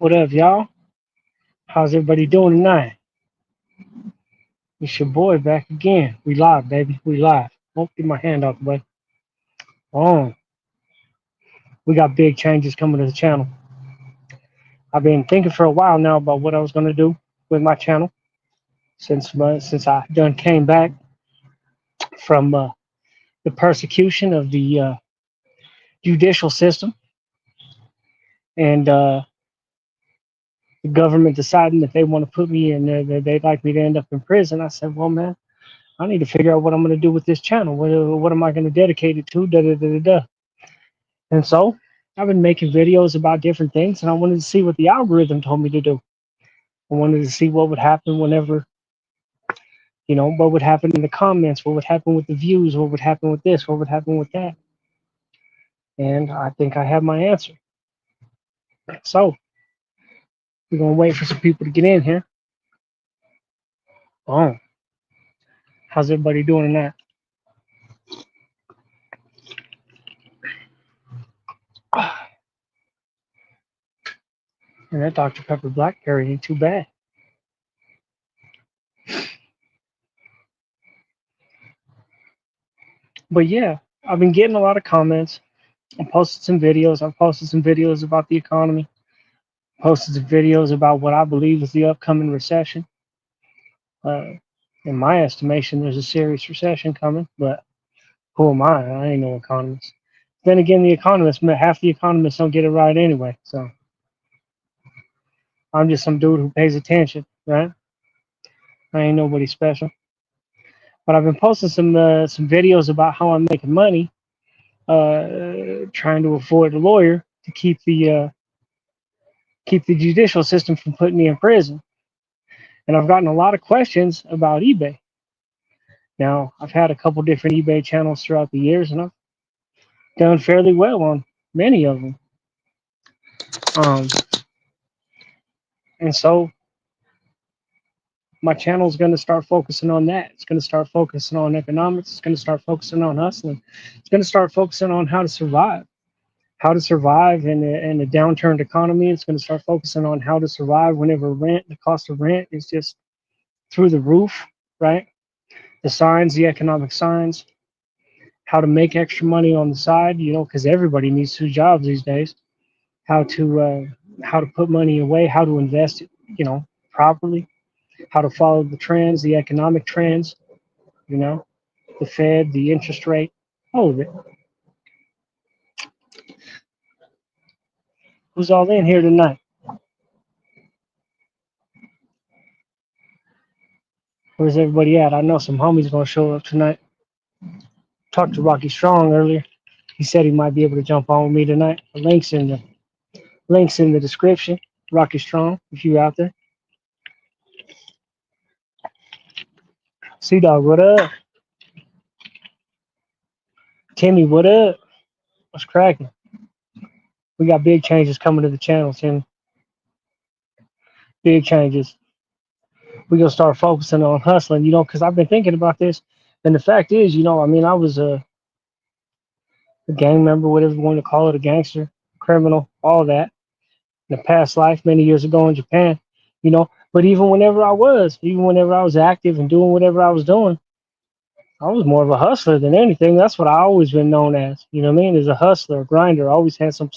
What up, y'all? How's everybody doing tonight? It's your boy back again. We live, baby. We live. Won't get my hand out the way. Oh, we got big changes coming to the channel. I've been thinking for a while now about what I was gonna do with my channel since I done came back from the persecution of the judicial system and the government deciding that they want to put me in there, that they'd like me to end up in prison. I said, well, man, I need to figure out what I'm gonna do with this channel. What am I gonna dedicate it to? Da da da da da. And so I've been making videos about different things, and I wanted to see what the algorithm told me to do. I wanted to see what would happen whenever, what would happen in the comments, what would happen with the views, what would happen with this, what would happen with that. And I think I have my answer. So we're gonna wait for some people to get in here. Oh, how's everybody doing tonight? And that Dr. Pepper Blackberry ain't too bad. But yeah, I've been getting a lot of comments. I posted some videos. I've posted some videos about the economy. Posted some videos about what I believe is the upcoming recession. Uh, in my estimation, there's a serious recession coming, but who am I? I ain't no economist. Then again, half the economists don't get it right anyway. So I'm just some dude who pays attention, right? I ain't nobody special. But I've been posting some videos about how I'm making money, trying to afford a lawyer to keep the judicial system from putting me in prison. And I've gotten a lot of questions about eBay. Now, I've had a couple different eBay channels throughout the years, and I've done fairly well on many of them. Um, and so my channel is going to start focusing on that. It's going to start focusing on economics. It's going to start focusing on hustling. It's going to start focusing on how to survive in a downturned economy. It's going to start focusing on how to survive whenever the cost of rent is just through the roof, right? The economic signs, how to make extra money on the side, because everybody needs two jobs these days. How to put money away, how to invest it, properly, how to follow the trends, the economic trends, you know, the Fed, the interest rate, all of it. Who's all in here tonight? Where's everybody at? I know some homies gonna show up tonight. Talked to Rocky Strong earlier. He said he might be able to jump on with me tonight. The links in the description. Rocky Strong, if you out there. C Dog, what up? Timmy, what up? What's cracking? We got big changes coming to the channel, Timmy. Big changes. We're gonna start focusing on hustling, because I've been thinking about this. And the fact is, I was a gang member, whatever you want to call it, a gangster, criminal, all that in a past life many years ago in Japan, But even whenever I was active and doing whatever I was doing, I was more of a hustler than anything. That's what I always been known as. You know what I mean? As a hustler, a grinder. I always had some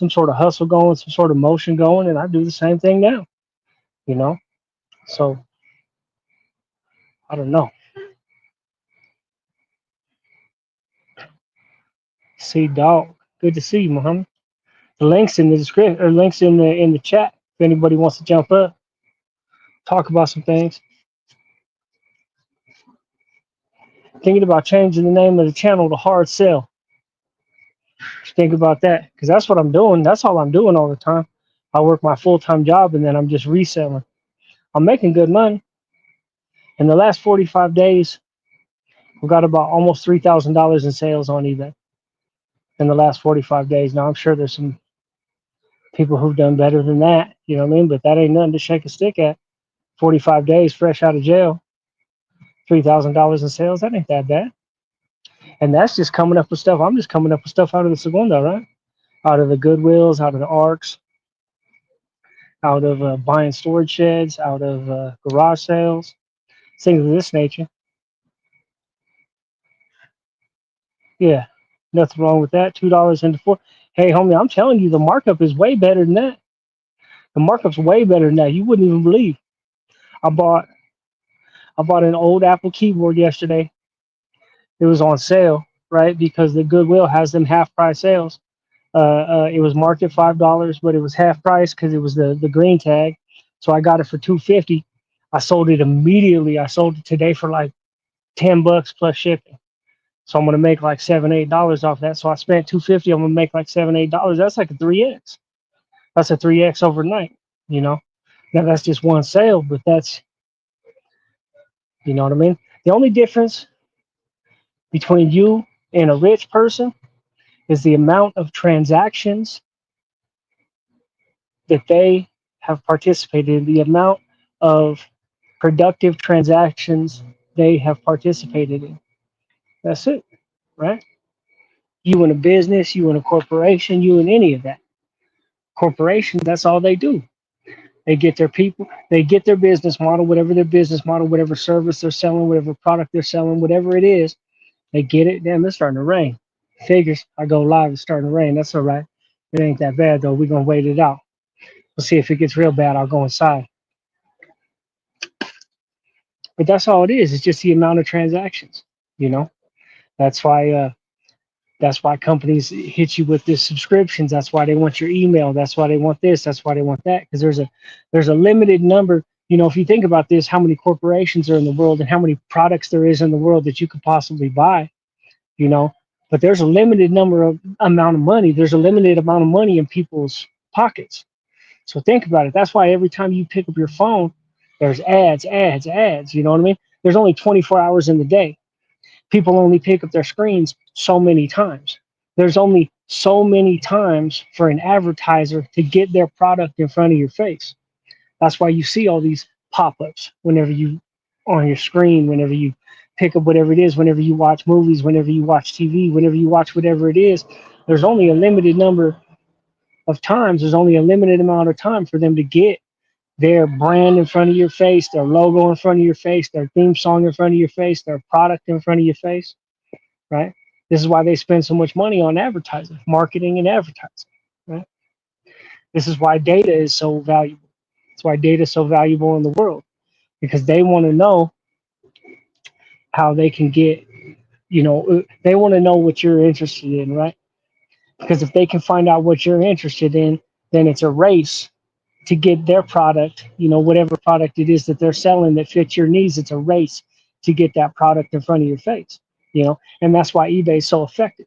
sort of hustle going, some sort of motion going, and I do the same thing now. You know, so I don't know. See, dog. Good to see you, Muhammad. The links in the description or links in the chat if anybody wants to jump up, talk about some things. Thinking about changing the name of the channel to Hard Sell. Think about that, because that's what I'm doing. That's all I'm doing all the time. I work my full-time job and then I'm just reselling. I'm making good money. In the last 45 days, we've got about almost $3,000 in sales on eBay in the last 45 days. Now, I'm sure there's some people who've done better than that, you know what I mean? But that ain't nothing to shake a stick at. 45 days fresh out of jail, $3,000 in sales, that ain't that bad. And that's just coming up with stuff. I'm just coming up with stuff out of the Segunda, right? Out of the Goodwills, out of the Arcs, out of buying storage sheds, out of garage sales, things of this nature. Yeah, nothing wrong with that. $2 into four. Hey, homie, I'm telling you, the markup is way better than that. The markup's way better than that. You wouldn't even believe. I bought I bought an old Apple keyboard yesterday. It was on sale, right? Because the Goodwill has them half price sales. It was marked at $5, but it was half price because it was the green tag. So I got it for 250. I sold it immediately. I sold it today for like $10 plus shipping. So I'm gonna make like $7, $8 off that. So I spent 250. I'm gonna make like $7, $8. That's like a 3x. That's a 3x overnight. You know. Now that's just one sale, but that's, you know what I mean. The only difference between you and a rich person is the amount of transactions that they have participated in, the amount of productive transactions they have participated in. That's it, right? You in a business, you in a corporation, you in any of that. Corporation, that's all they do. They get their people, they get their business model, whatever their business model, whatever service they're selling, whatever product they're selling, whatever it is, they get it. Damn, it's starting to rain. Figures, I go live, it's starting to rain. That's all right. It ain't that bad though. We're gonna wait it out. We'll see if it gets real bad. I'll go inside. But that's all it is. It's just the amount of transactions. You know, that's why companies hit you with this subscriptions. That's why they want your email. That's why they want this. That's why they want that. Because there's a limited number. You know, if you think about this, how many corporations are in the world and how many products there is in the world that you could possibly buy. You know, but there's a limited number of amount of money. There's a limited amount of money in people's pockets. So think about it. That's why every time you pick up your phone, there's ads, ads, ads. You know what I mean? There's only 24 hours in the day. People only pick up their screens so many times. There's only so many times for an advertiser to get their product in front of your face. That's why you see all these pop-ups whenever you on your screen, whenever you pick up whatever it is, whenever you watch movies, whenever you watch TV, whenever you watch whatever it is. There's only a limited number of times. There's only a limited amount of time for them to get their brand in front of your face, their logo in front of your face, their theme song in front of your face, their product in front of your face, right? This is why they spend so much money on advertising, marketing and advertising, right? This is why data is so valuable. That's why data is so valuable in the world, because they want to know how they can get, they want to know what you're interested in, right? Because if they can find out what you're interested in, then it's a race to get their product, whatever product it is that they're selling that fits your needs. It's a race to get that product in front of your face, and that's why eBay is so effective.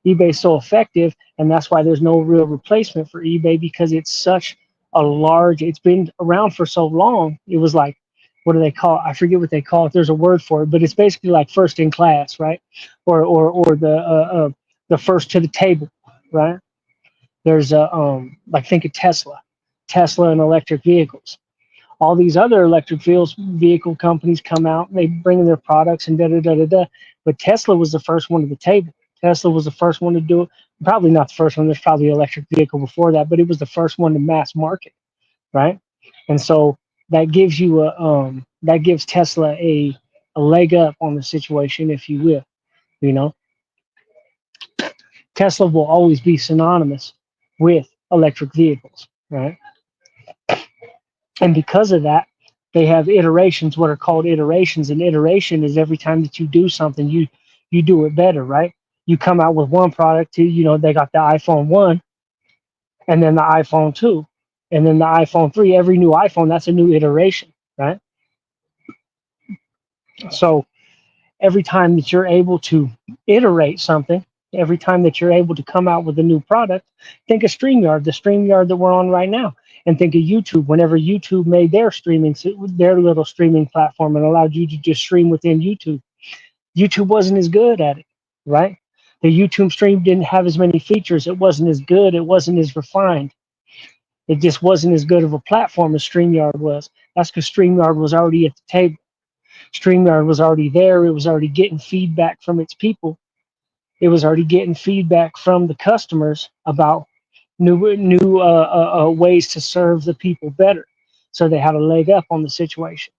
eBay is so effective, and that's why there's no real replacement for eBay, because it's such it's been around for so long. It was like, what do they call it? I forget what they call it. There's a word for it, but it's basically like first in class, right? Or the first to the table, right? There's like, think of Tesla and electric vehicles. All these other electric vehicle companies come out, they bring in their products and da da da da da. But Tesla was the first one to the table. Tesla was the first one to do it. Probably not the first one. There's probably an electric vehicle before that, but it was the first one to mass market, right? And so that gives you that gives Tesla a leg up on the situation, if you will. You know, Tesla will always be synonymous with electric vehicles, right? And because of that, they have iterations, what are called iterations. And iteration is every time that you do something, you do it better, right? You come out with one product to, they got the iPhone 1 and then the iPhone 2 and then the iPhone 3. Every new iPhone, that's a new iteration, right? So every time that you're able to iterate something, every time that you're able to come out with a new product, think of StreamYard, the StreamYard that we're on right now, and think of YouTube. Whenever YouTube made their little streaming platform and allowed you to just stream within YouTube, YouTube wasn't as good at it, right? The YouTube stream didn't have as many features. It wasn't as good. It wasn't as refined. It just wasn't as good of a platform as StreamYard was. That's because StreamYard was already at the table. StreamYard was already there. It was already getting feedback from its people. It was already getting feedback from the customers about ways to serve the people better. So they had a leg up on the situation.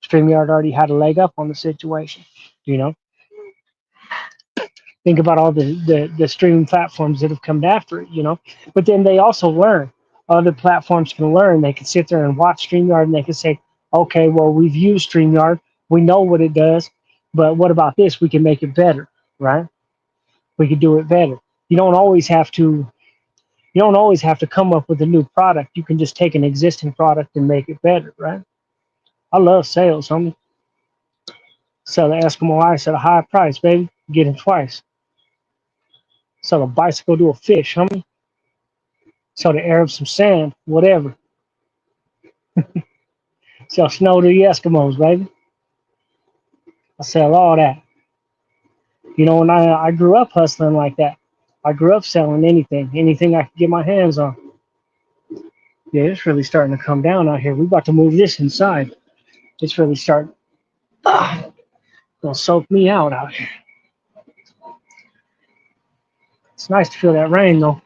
StreamYard already had a leg up on the situation. You know, think about all the streaming platforms that have come after it. But then they also learn. Other platforms can learn. They can sit there and watch StreamYard and they can say, okay, well, we've used StreamYard. We know what it does. But what about this? We can make it better, right? We could do it better. You don't always have to you don't always have to come up with a new product. You can just take an existing product and make it better, right? I love sales, homie. Sell the Eskimo ice at a high price, baby. Get him twice. Sell a bicycle to a fish, homie. Sell the Arabs some sand, whatever. Sell snow to the Eskimos, baby. I sell all that. And I grew up hustling like that. I grew up selling anything I could get my hands on. Yeah, it's really starting to come down out here. We about to move this inside. It's really starting. Ah, gonna soak me out here. It's nice to feel that rain though.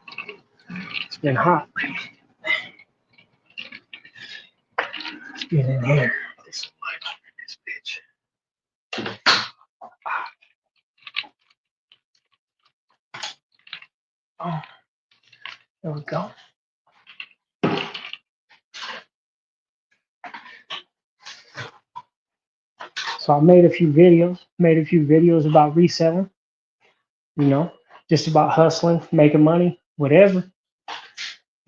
It's been hot. Let's get in here. This bitch. Oh, there we go. So I made a few videos about reselling, you know, just about hustling, making money, whatever.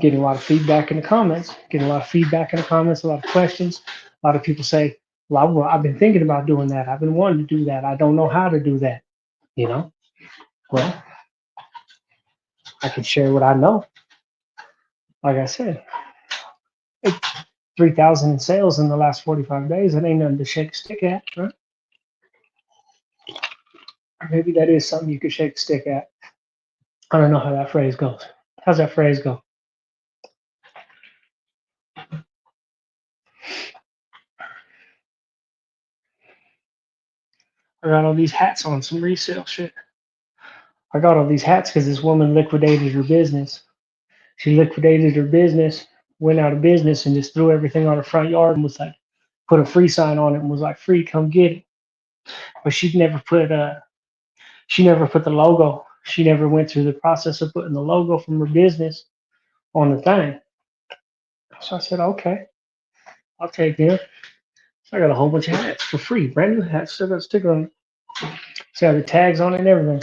Getting a lot of feedback in the comments, a lot of questions. A lot of people say, well, I've been thinking about doing that. I've been wanting to do that. I don't know how to do that, you know? Well, I can share what I know. Like I said, 3,000 in sales in the last 45 days. It ain't nothing to shake a stick at, right? Or maybe that is something you could shake a stick at. I don't know how that phrase goes. How's that phrase go? I got all these hats on, some resale shit. I got all these hats because this woman liquidated her business. She liquidated her business, went out of business, and just threw everything on her front yard and was like, put a free sign on it and was like, free, come get it. But she never put the logo. She never went through the process of putting the logo from her business on the thing. So I said, okay, I'll take them. So I got a whole bunch of hats for free, brand new hats. Still got a sticker on it. It's got the tags on it and everything.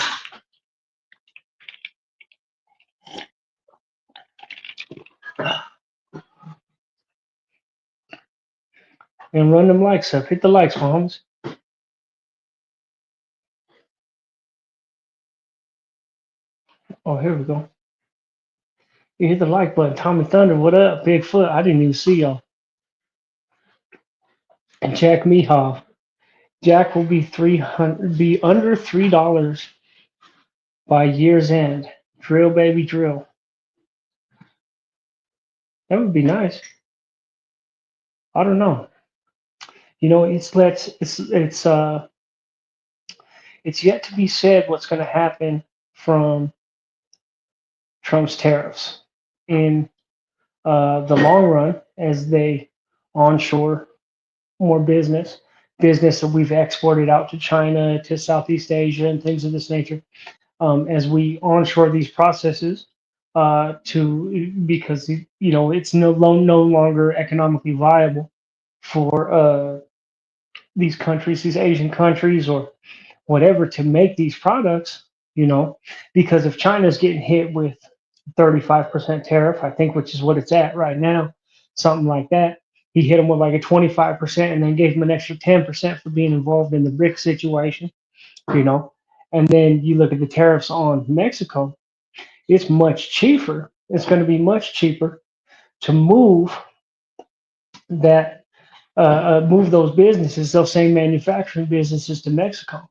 And run them likes up. Hit the likes, Mahomes. Oh, here we go. You hit the like button. Tommy Thunder, what up? Bigfoot, I didn't even see y'all. And Jack Mehoff. Jack will be under $3 by year's end. Drill, baby, drill. That would be nice. I don't know. It's yet to be said what's going to happen from Trump's tariffs in the long run as they onshore more business that we've exported out to China, to Southeast Asia, and things of this nature. As we onshore these processes, because it's no longer economically viable for these countries, these Asian countries, or whatever, to make these products. Because if China's getting hit with 35% tariff, I think, which is what it's at right now, something like that. He hit him with like a 25% and then gave him an extra 10% for being involved in the BRIC situation, you know. And then you look at the tariffs on Mexico, it's much cheaper. It's going to be much cheaper to that move those businesses, those same manufacturing businesses, to Mexico.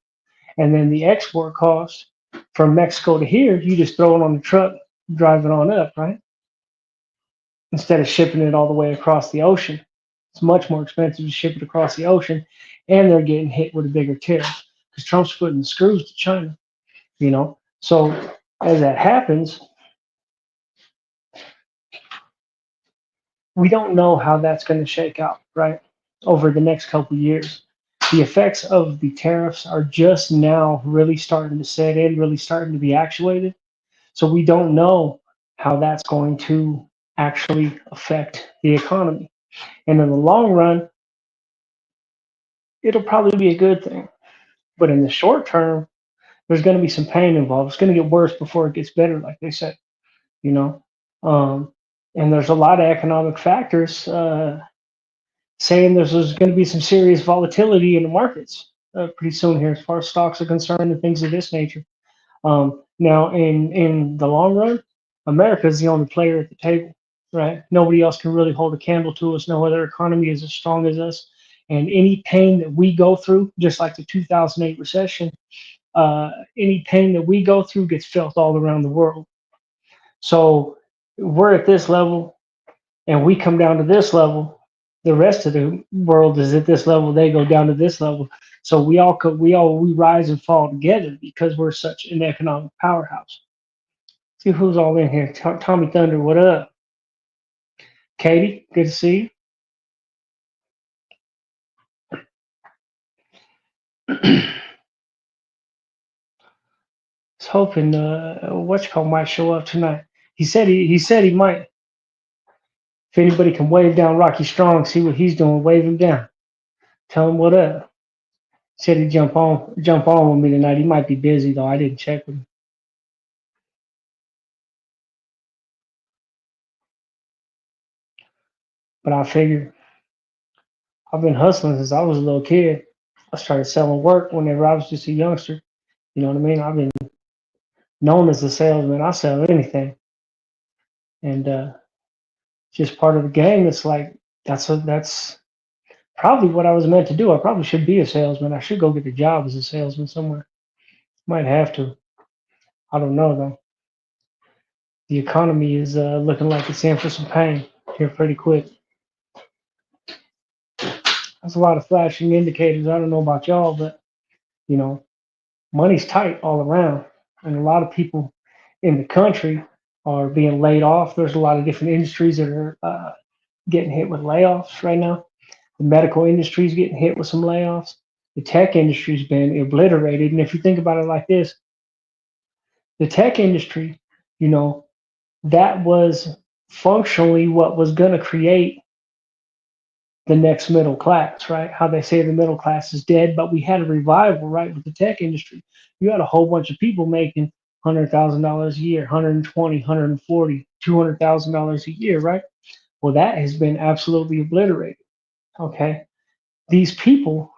And then the export cost from Mexico to here, you just throw it on the truck, drive it on up, right? Instead of shipping it all the way across the ocean. It's much more expensive to ship it across the ocean, and they're getting hit with a bigger tariff because Trump's putting the screws to China. So as that happens, we don't know how that's going to shake out, right? Over the next couple of years. The effects of the tariffs are just now really starting to set in, really starting to be actuated. So we don't know how that's going to actually affect the economy. And in the long run, it'll probably be a good thing. But in the short term, there's going to be some pain involved. It's going to get worse before it gets better, like they said, you know. Um, and there's a lot of economic factors saying there's going to be some serious volatility in the markets pretty soon here, as far as stocks are concerned and things of this nature. Now, in the long run, America is the only player at the table, right? Nobody else can really hold a candle to us. No other economy is as strong as us. And any pain that we go through, just like the 2008 recession, any pain that we go through gets felt all around the world. So we're at this level, and we come down to this level. The rest of the world is at this level. They go down to this level. So we rise and fall together because we're such an economic powerhouse. See who's all in here. Tommy Thunder, what up? Katie, good to see you. I was hoping what's called might show up tonight. He said he might. If anybody can wave down Rocky Strong, see what he's doing, wave him down. Tell him what up. Said he'd jump on with me tonight. He might be busy though. I didn't check with him. But I figured I've been hustling since I was a little kid. I started selling work whenever I was just a youngster. You know what I mean? I've been known as a salesman. I sell anything. And just part of the game. It's like that's probably what I was meant to do. I probably should be a salesman. I should go get a job as a salesman somewhere. Might have to. I don't know though. The economy is looking like it's in for some pain here pretty quick. That's a lot of flashing indicators. I don't know about y'all, but you know, money's tight all around, and a lot of people in the country are being laid off. There's a lot of different industries that are getting hit with layoffs right now. The medical industry is getting hit with some layoffs. The tech industry's been obliterated. And if you think about it like this, the tech industry, you know, that was functionally what was going to create the next middle class, right? How they say the middle class is dead, but we had a revival, right, with the tech industry. You had a whole bunch of people making $100,000 a year, 120, 140, $200,000 a year, right? Well, that has been absolutely obliterated. Okay, these people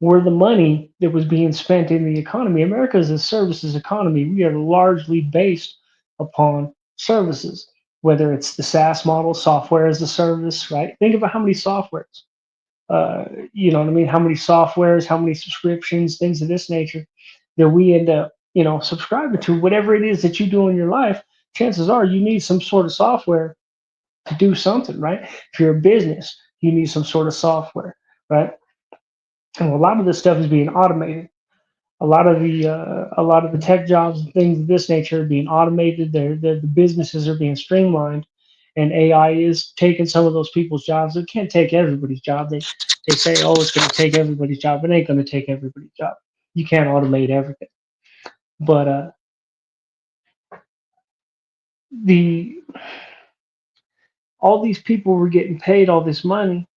were the money that was being spent in the economy. America is a services economy. We are largely based upon services, whether it's the SaaS model, software as a service, right? Think about how many softwares, you know what I mean? How many softwares, how many subscriptions, things of this nature that we end up, subscribing to. Whatever it is that you do in your life, chances are you need some sort of software to do something, right? If you're a business, you need some sort of software, right? And a lot of this stuff is being automated. A lot of the tech jobs and things of this nature are being automated. The businesses are being streamlined, and AI is taking some of those people's jobs. It can't take everybody's job. They say, oh, it's going to take everybody's job. It ain't going to take everybody's job. You can't automate everything. But the all these people were getting paid all this money,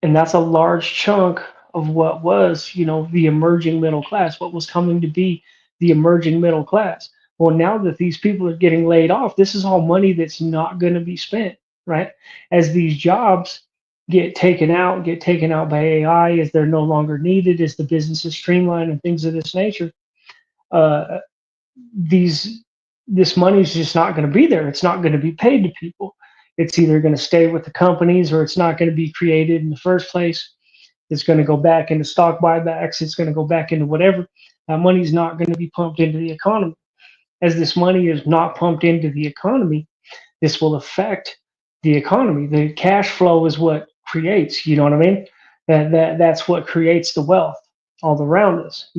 and that's a large chunk of what was, the emerging middle class, what was coming to be the emerging middle class. Well, now that these people are getting laid off, this is all money that's not going to be spent, right? As these jobs get taken out by AI, as they're no longer needed, as the businesses streamline and things of this nature, uh, these this money is just not going to be there. It's not going to be paid to people. It's either going to stay with the companies, or it's not going to be created in the first place. It's going to go back into stock buybacks. It's going to go back into whatever. That money's not going to be pumped into the economy. As this money is not pumped into the economy, this will affect the economy. The cash flow is what creates. You know what I mean? That's what creates the wealth all around us.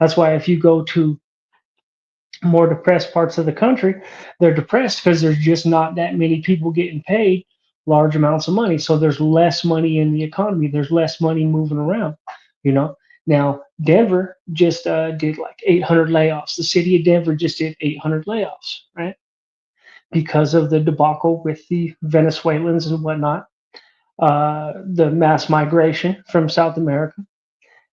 That's why if you go to more depressed parts of the country, they're depressed because there's just not that many people getting paid large amounts of money. So there's less money in the economy. There's less money moving around, you know. Now, Denver just did like 800 layoffs. The city of Denver just did 800 layoffs, right? Because of the debacle with the Venezuelans and whatnot, the mass migration from South America.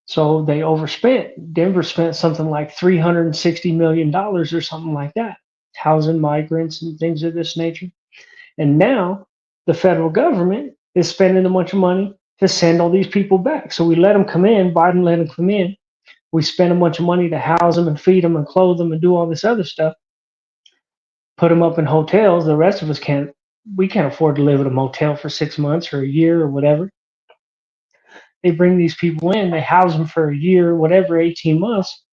So they overspent. Denver spent something like $360 million or something like that, housing migrants and things of this nature. And now the federal government is spending a bunch of money to send all these people back. So we let them come in, Biden let them come in. We spend a bunch of money to house them and feed them and clothe them and do all this other stuff, put them up in hotels. The rest of us can't, we can't afford to live at a motel for 6 months or a year or whatever. They bring these people in, they house them for a year, whatever, 18 months.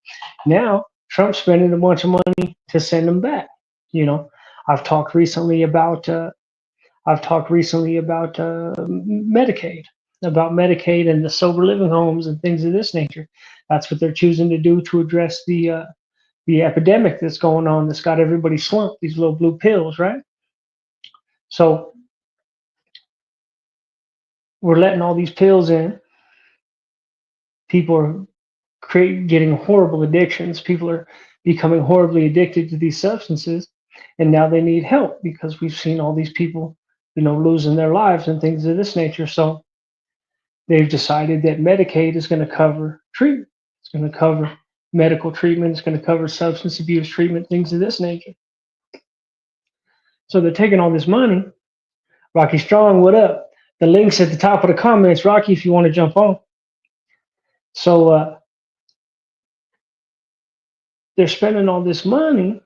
Now Trump's spending a bunch of money to send them back. You know, I've talked recently about Medicaid, about Medicaid and the sober living homes and things of this nature. That's what they're choosing to do to address the epidemic that's going on. That's got everybody slumped. These little blue pills, right? So we're letting all these pills in. People are getting horrible addictions. People are becoming horribly addicted to these substances, and now they need help because we've seen all these people, losing their lives and things of this nature. So they've decided that Medicaid is going to cover treatment. It's going to cover medical treatment. It's going to cover substance abuse treatment, things of this nature. So they're taking all this money. Rocky Strong, what up? The link's at the top of the comments, Rocky, if you want to jump on. So they're spending all this money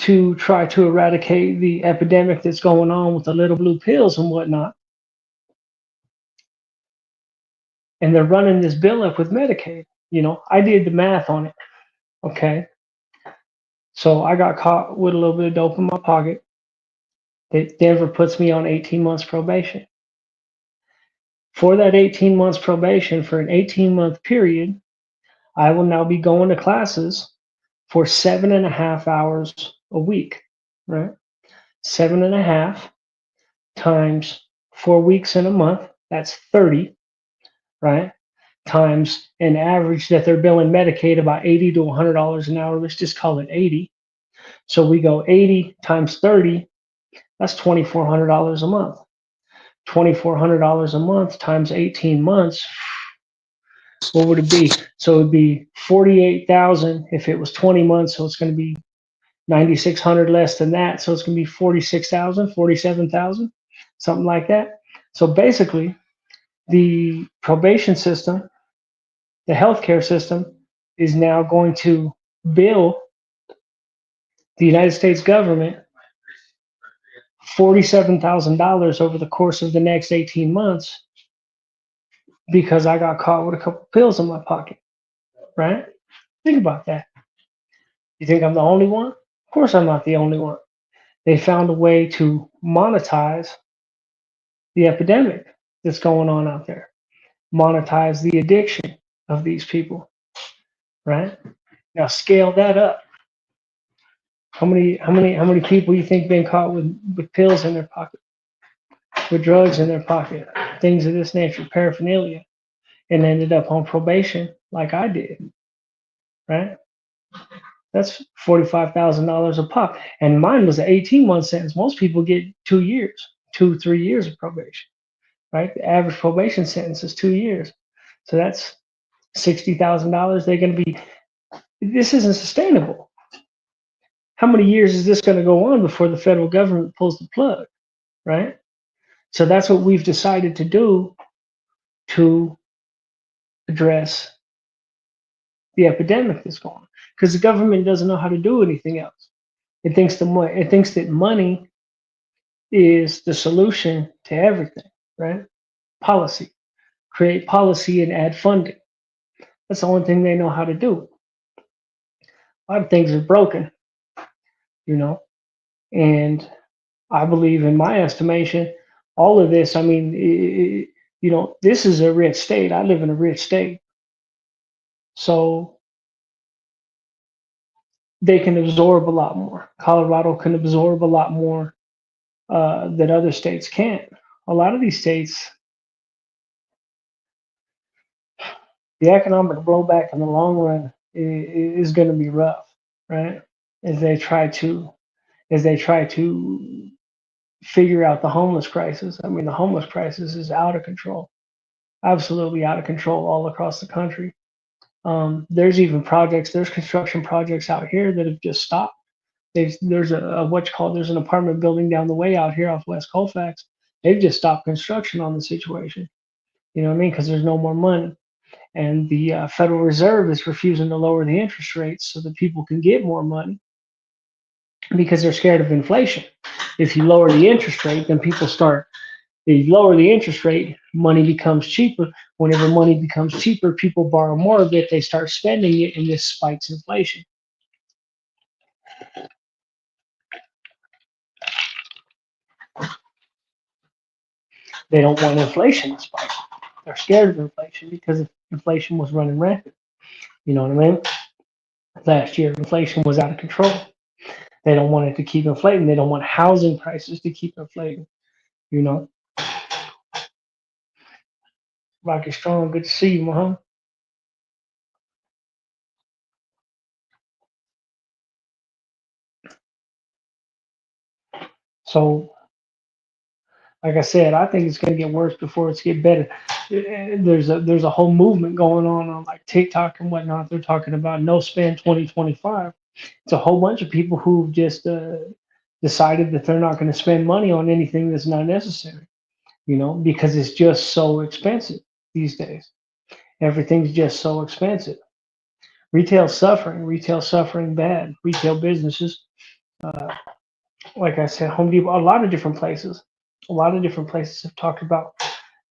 to try to eradicate the epidemic that's going on with the little blue pills and whatnot. And they're running this bill up with Medicaid. I did the math on it. Okay. So I got caught with a little bit of dope in my pocket. Denver puts me on 18 months probation. For that 18 months probation, for an 18-month period, I will now be going to classes for 7.5 hours a week, right? 7.5 times 4 weeks in a month, that's 30, right? Times an average that they're billing Medicaid about $80 to $100 an hour. Let's just call it 80. So we go 80 times 30, that's $2,400 a month. $2,400 a month times 18 months, what would it be? So it would be 48,000 if it was 20 months. So it's going to be 9,600 less than that. So it's going to be 46,000, 47,000, something like that. So basically, the probation system, the healthcare system, is now going to bill the United States government $47,000 over the course of the next 18 months because I got caught with a couple pills in my pocket, right? Think about that. You think I'm the only one? Of course, I'm not the only one. They found a way to monetize the epidemic that's going on out there, monetize the addiction of these people, right? Now scale that up. How many people you think been caught with pills in their pocket, with drugs in their pocket, things of this nature, paraphernalia, and ended up on probation like I did, right? That's $45,000 a pop. And mine was an 18-month sentence. Most people get 2 years, 3 years of probation, right? The average probation sentence is 2 years. So that's $60,000. They're going to be, this isn't sustainable. How many years is this going to go on before the federal government pulls the plug, right? So that's what we've decided to do to address the epidemic that's going on. Because the government doesn't know how to do anything else. It thinks that money is the solution to everything, right? Policy. Create policy and add funding. That's the only thing they know how to do. A lot of things are broken, and I believe, in my estimation, all of this, I mean, this is a rich state. I live in a rich state. So they can absorb a lot more. Colorado can absorb a lot more that other states can't. A lot of these states, the economic blowback in the long run is going to be rough, right? As they try to as they try to figure out the homeless crisis. I mean, the homeless crisis is out of control, absolutely out of control all across the country. There's construction projects out here that have just stopped. There's a what you call there's an apartment building down the way out here off West Colfax. They've just stopped construction on the situation. You know what I mean? Because there's no more money, and the Federal Reserve is refusing to lower the interest rates so that people can get more money because they're scared of inflation. If you lower the interest rate, then people start. If you lower the interest rate, money becomes cheaper. Whenever money becomes cheaper, people borrow more of it. They start spending it, and this spikes inflation. They don't want inflation to spike. They're scared of inflation because if inflation was running rampant. You know what I mean? Last year, inflation was out of control. They don't want it to keep inflating. They don't want housing prices to keep inflating. You know, Rocky Strong, good to see you, Muhammad. So, like I said, I think it's going to get worse before it's get better. There's a whole movement going on like TikTok and whatnot. They're talking about no spend 2025. It's a whole bunch of people who've just decided that they're not going to spend money on anything that's not necessary. You know, because it's just so expensive these days. Everything's just so expensive. Retail suffering bad. Retail businesses, uh, like I said, Home Depot, a lot of different places have talked about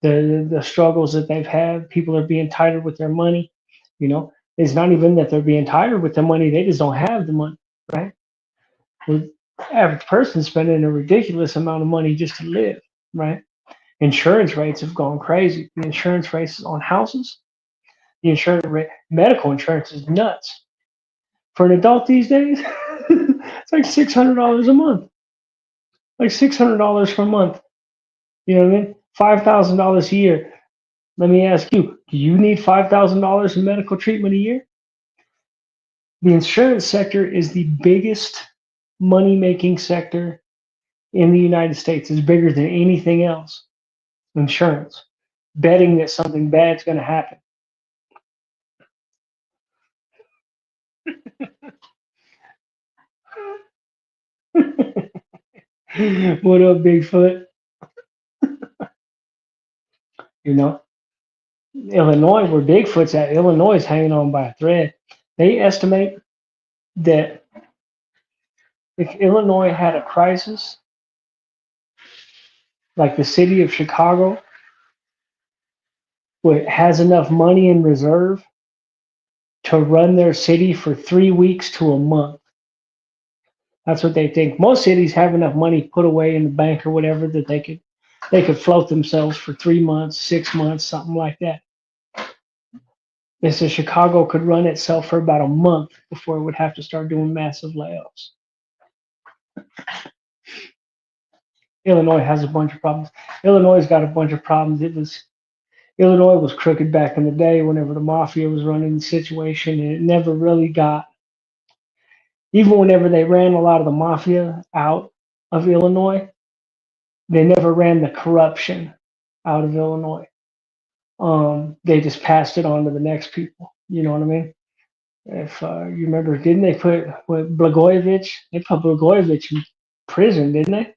the struggles that they've had. People are being tighter with their money. You know, it's not even that they're being tighter with their money; they just don't have the money, right? The average person spending a ridiculous amount of money just to live, right? Insurance rates have gone crazy. The insurance rates on houses, the insurance rate, medical insurance is nuts. For an adult these days, it's like $600 a month. Like $600 per month. You know what I mean? $5,000 a year. Let me ask you: do you need $5,000 in medical treatment a year? The insurance sector is the biggest money making sector in the United States. It's bigger than anything else. Insurance, betting that something bad's going to happen. What up, Bigfoot? You know, Illinois, where Bigfoot's at, Illinois is hanging on by a thread. They estimate that if Illinois had a crisis, like the city of Chicago, has enough money in reserve to run their city for 3 weeks to a month. That's what they think. Most cities have enough money put away in the bank or whatever that they could float themselves for 3 months, 6 months, something like that. They said Chicago could run itself for about a month before it would have to start doing massive layoffs. Illinois has a bunch of problems. Illinois has got a bunch of problems. Illinois was crooked back in the day whenever the mafia was running the situation, and it never really got. Even whenever they ran a lot of the mafia out of Illinois, they never ran the corruption out of Illinois. They just passed it on to the next people. You know what I mean? If you remember, didn't they put what, Blagojevich? They put Blagojevich in prison, didn't they?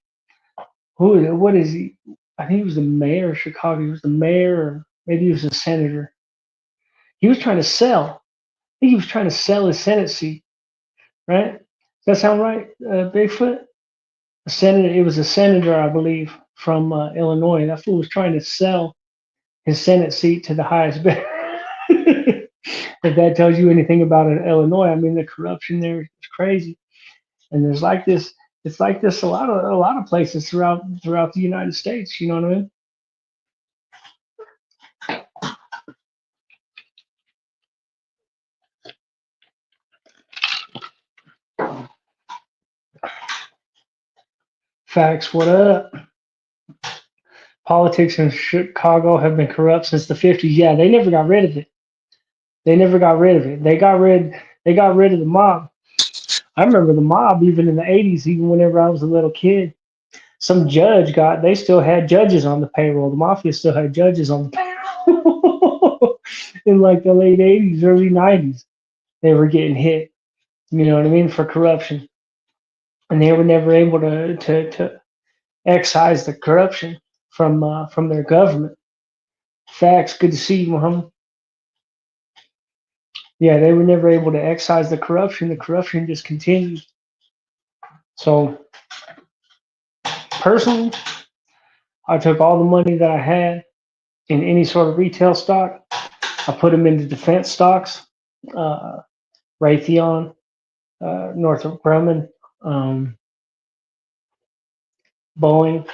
Who? What is he? I think he was the mayor of Chicago. He was the mayor, or maybe he was a senator. He was trying to sell. I think he was trying to sell his Senate seat, right? Does that sound right, Bigfoot? A senator. It was a senator, I believe, from Illinois. That fool was trying to sell his Senate seat to the highest bidder. If that tells you anything about Illinois, I mean the corruption there is crazy. And there's like this. It's like this a lot of places throughout the United States. You know what I mean? Facts, what up? Politics in Chicago have been corrupt since the 50s. Yeah, they never got rid of it. They never got rid of it. They got rid of the mob. I remember the mob even in the 80s, even whenever I was a little kid. Some judge got they still had judges on the payroll. The mafia still had judges on the payroll in like the late 80s, early 90s. They were getting hit, you know what I mean, for corruption. And they were never able to excise the corruption from their government. Facts, good to see you, Muhammad. Yeah, they were never able to excise the corruption. The corruption just continued. So personally, I took all the money that I had in any sort of retail stock. I put them into defense stocks, uh, Raytheon, Northrop Grumman, um, Boeing,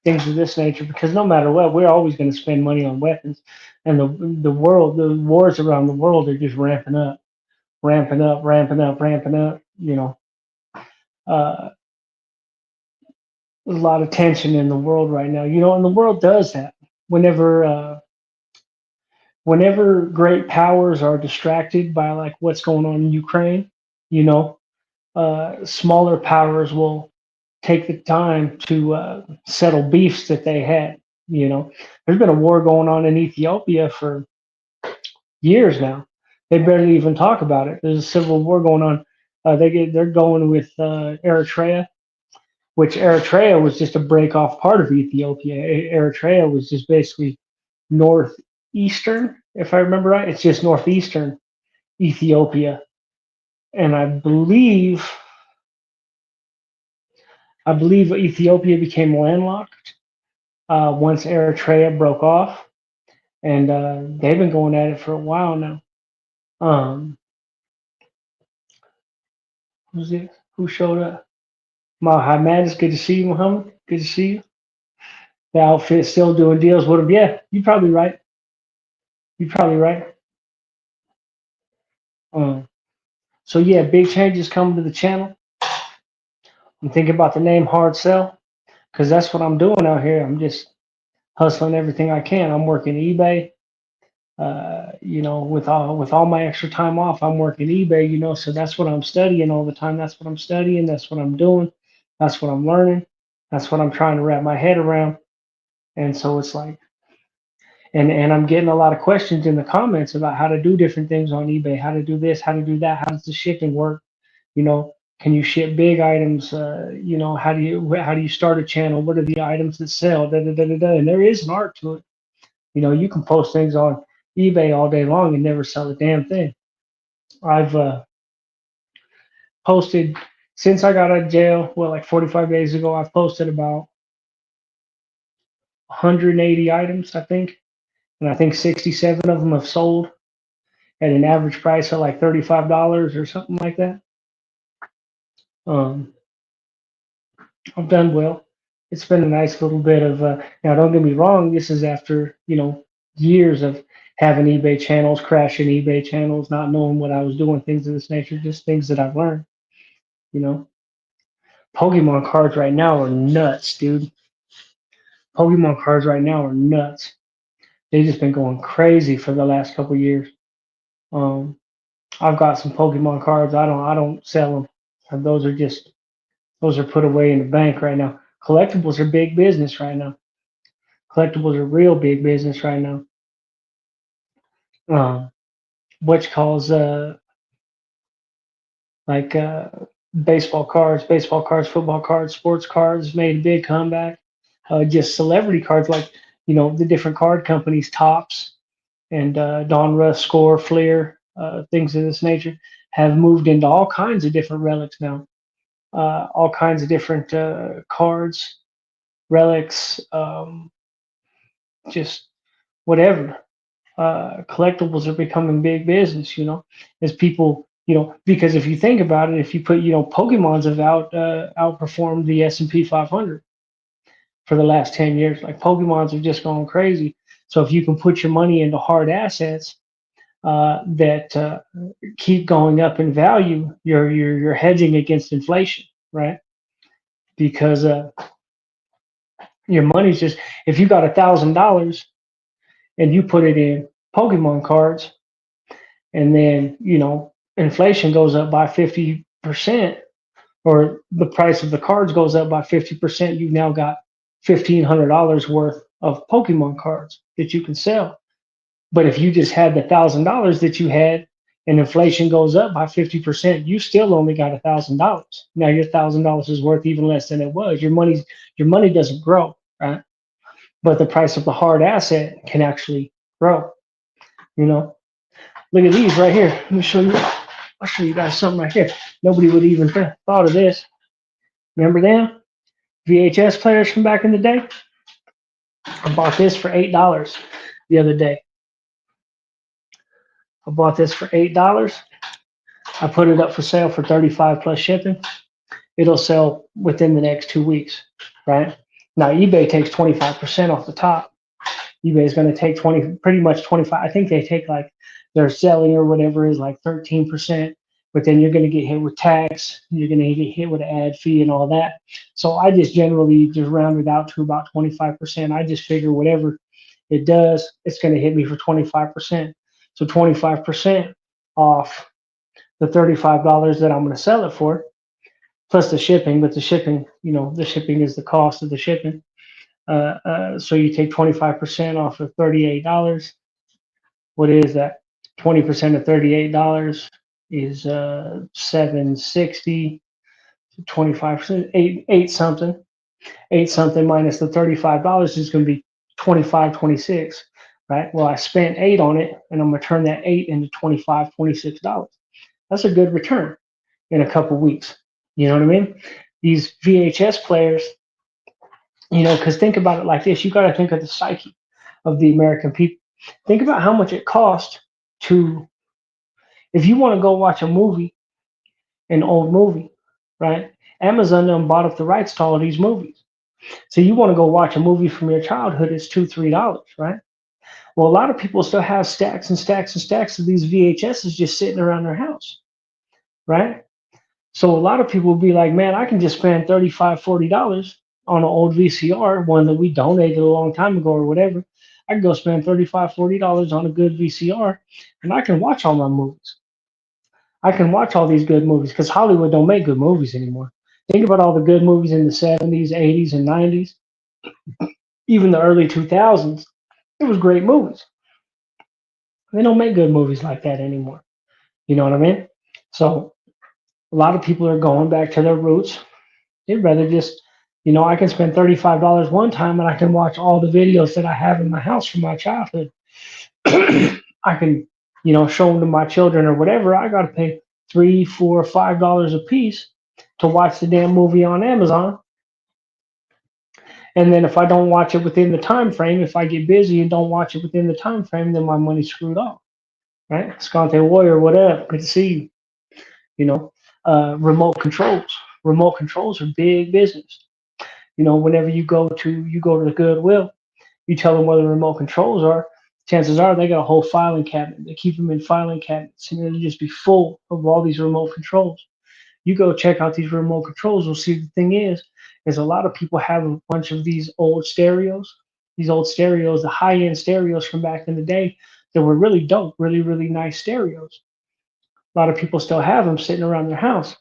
things of this nature. Because no matter what, we're always going to spend money on weapons, and the wars around the world are just ramping up, ramping up, ramping up, ramping up. Uh, there's a lot of tension in the world right now. And the world does that whenever. Whenever great powers are distracted by like what's going on in Ukraine, you know, smaller powers will take the time to settle beefs that they had. There's been a war going on in Ethiopia for years now. They barely even talk about it. There's a civil war going on. They're going with Eritrea, which Eritrea was just a break off part of Ethiopia. Eritrea was just basically northeastern, if I remember right. It's just northeastern Ethiopia, and I believe Ethiopia became landlocked once Eritrea broke off, and they've been going at it for a while now. Um, who's it? Who showed up? Mohammed, it's good to see you, Muhammad. Good to see you. The outfit still doing deals with him. Yeah, you're probably right. You're probably right. Um, so yeah, big changes coming to the channel. I'm thinking about the name Hard Sell because that's what I'm doing out here. I'm just hustling everything I can. I'm working eBay. With all my extra time off, I'm working eBay. So that's what I'm studying all the time. That's what I'm studying. That's what I'm doing. That's what I'm learning. That's what I'm trying to wrap my head around. And so it's like, and I'm getting a lot of questions in the comments about how to do different things on eBay, how to do this, how to do that, how does the shipping work? Can you ship big items? How do you start a channel? What are the items that sell? Da, da, da, da, da. And there is an art to it. You can post things on eBay all day long and never sell a damn thing. I've posted since I got out of jail, well, like 45 days ago, I've posted about 180 items, I think, and I think 67 of them have sold at an average price of like $35 or something like that. Um, I've done well. It's been a nice little bit of now. Don't get me wrong. This is after years of having eBay channels, crashing eBay channels, not knowing what I was doing, things of this nature, just things that I've learned. You know, Pokemon cards right now are nuts, dude. Pokemon cards right now are nuts. They've just been going crazy for the last couple of years. Um, I've got some Pokemon cards. I don't sell them. Those are put away in the bank right now. Collectibles are big business right now. Collectibles are real big business right now. Um, which calls like baseball cards, football cards, sports cards made a big comeback. Just celebrity cards like the different card companies, Tops and Donruss, Score, Fleer, things of this nature, have moved into all kinds of different relics now. All kinds of different cards, relics, just whatever. Collectibles are becoming big business, as people, because if you think about it, if you put, Pokemon's have outperformed the S&P 500 for the last 10 years. Like Pokemon's have just gone crazy. So if you can put your money into hard assets that keep going up in value, you're hedging against inflation, right? Because Your money's just, if you got $1,000 and you put it in Pokemon cards, and then inflation goes up by 50%, or the price of the cards goes up by 50%, you've now got $1,500 worth of Pokemon cards that you can sell. But if you just had the $1,000 that you had, and inflation goes up by 50%, you still only got $1,000. Now your $1,000 is worth even less than it was. Your money doesn't grow, right? But the price of the hard asset can actually grow. You know, look at these right here. Let me show you. I'll show you guys something right here. Nobody would even thought of this. Remember them VHS players from back in the day? I bought this for $8 the other day. I bought this for $8. I put it up for sale for 35 plus shipping. It'll sell within the next 2 weeks, right? Now eBay takes 25% off the top. eBay is going to take pretty much 25. I think they take like their selling or whatever is like 13%, but then you're going to get hit with tax. You're going to get hit with an ad fee and all that. So I just generally just round it out to about 25%. I just figure whatever it does, it's going to hit me for 25%. So 25% off the $35 that I'm going to sell it for, plus the shipping. But the shipping, the shipping is the cost of the shipping. So you take 25% off of $38. What is that? 20% of $38 is $760. 25%, eight something. Eight something minus the $35 is going to be 25, 26, right? Well, I spent eight on it, and I'm going to turn that eight into 25, $26. That's a good return in a couple weeks. You know what I mean? These VHS players, because think about it like this. You got to think of the psyche of the American people. Think about how much it costs if you want to go watch a movie, an old movie, right? Amazon done bought up the rights to all of these movies. So you want to go watch a movie from your childhood, it's $2, $3, right? Well, a lot of people still have stacks and stacks and stacks of these VHSs just sitting around their house, right? So a lot of people will be like, man, I can just spend $35, $40 on an old VCR, one that we donated a long time ago or whatever. I can go spend $35, $40 on a good VCR, and I can watch all my movies. I can watch all these good movies because Hollywood don't make good movies anymore. Think about all the good movies in the 70s, 80s, and 90s, even the early 2000s. It was great movies. They don't make good movies like that anymore. You know what I mean? So a lot of people are going back to their roots. They'd rather just, I can spend $35 one time and I can watch all the videos that I have in my house from my childhood. I can, show them to my children or whatever. I got to pay $3, $4, $5 a piece to watch the damn movie on Amazon. And then if I don't watch it within the time frame, if I get busy and don't watch it within the time frame, then my money's screwed off. Right? Scante Warrior, whatever. Good to see you. Remote controls. Remote controls are big business. Whenever you go to the Goodwill, you tell them where the remote controls are. Chances are they got a whole filing cabinet. They keep them in filing cabinets, and it'll just be full of all these remote controls. You go check out these remote controls. We'll see. The thing is a lot of people have a bunch of these old stereos. These old stereos, the high-end stereos from back in the day, that were really dope, really, really nice stereos. A lot of people still have them sitting around their house.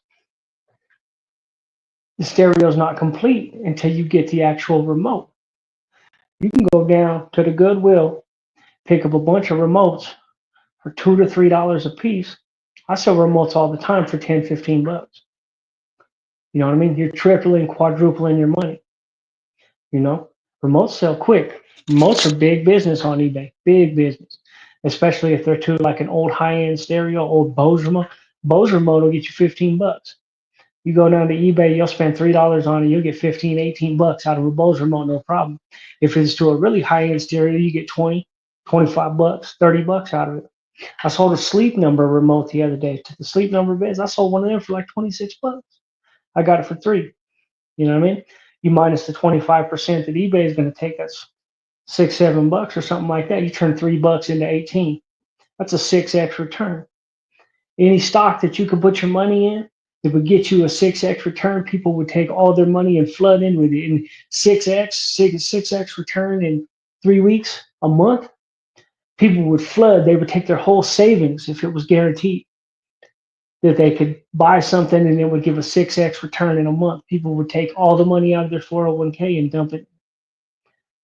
The stereo's not complete until you get the actual remote. You can go down to the Goodwill, pick up a bunch of remotes for $2 to $3 a piece. I sell remotes all the time for 10, 15 bucks. You know what I mean? You're tripling, quadrupling your money. Remotes sell quick. Remotes are big business on eBay, big business, especially if they're to like an old high-end stereo, old Bose remote. Bose remote will get you 15 bucks. You go down to eBay, you'll spend $3 on it, you'll get 15, 18 bucks out of a Bose remote, no problem. If it's to a really high-end stereo, you get 20, 25 bucks, 30 bucks out of it. I sold a Sleep Number remote the other day to the Sleep Number biz. I sold one of them for like 26 bucks. I got it for $3. You know what I mean? You minus the 25% that eBay is going to take, that's $6, $7 or something like that. You turn $3 into 18. That's a 6x return. Any stock that you can put your money in, It would get you a 6x return. People would take all their money and flood in with it. And 6x return in 3 weeks, a month, people would flood. They would take their whole savings if it was guaranteed that they could buy something and it would give a 6x return in a month. People would take all the money out of their 401k and dump it.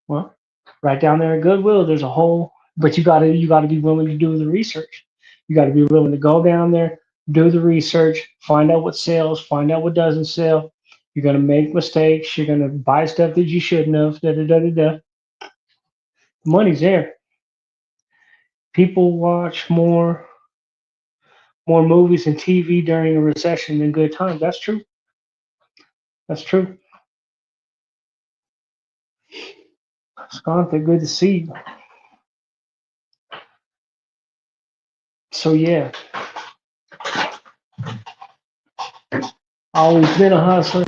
Well, right down there at Goodwill, there's a whole, but you gotta be willing to do the research. You gotta be willing to go down there, do the research, find out what sells, find out what doesn't sell. You're gonna make mistakes. You're gonna buy stuff that you shouldn't have. Da da da da da. Money's there. People watch more movies and TV during a recession than good times. That's true. That's true. Scott, good to see you. So yeah, always been a hustler.